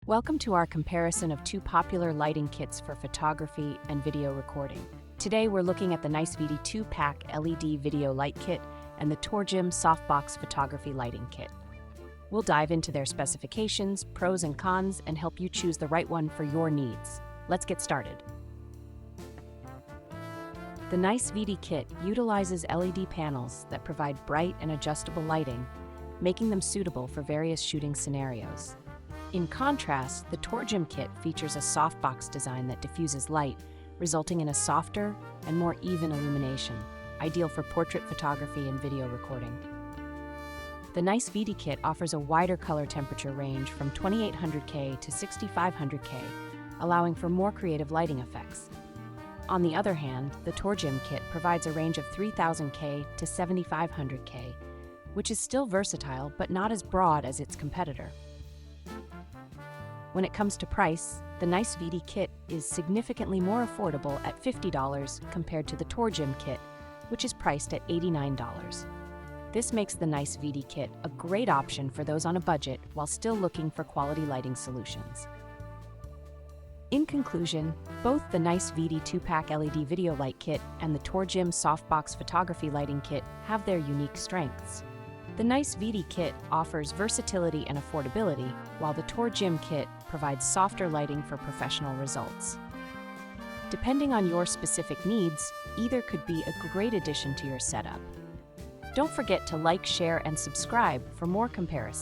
Welcome to our comparison of two popular lighting kits for photography and video recording. Today we're looking at the NiceVeedi 2-pack LED video light kit and the Torjim Softbox photography lighting kit. We'll dive into their specifications, pros and cons, and help you choose the right one for your needs. Let's get started. The NiceVeedi kit utilizes LED panels that provide bright and adjustable lighting, making them suitable for various shooting scenarios. In contrast, the Torjim kit features a softbox design that diffuses light, resulting in a softer and more even illumination, ideal for portrait photography and video recording. The NiceVeedi kit offers a wider color temperature range from 2800K to 6500K, allowing for more creative lighting effects. On the other hand, the Torjim kit provides a range of 3000K to 7500K, which is still versatile but not as broad as its competitor. When it comes to price, the NiceVeedi kit is significantly more affordable at $50 compared to the Torjim kit, which is priced at $89. This makes the NiceVeedi kit a great option for those on a budget while still looking for quality lighting solutions. In conclusion, both the NiceVeedi 2-pack LED video light kit and the Torjim Softbox photography lighting kit have their unique strengths. The NiceVeedi kit offers versatility and affordability, while the Torjim kit provides softer lighting for professional results. Depending on your specific needs, either could be a great addition to your setup. Don't forget to like, share, and subscribe for more comparisons.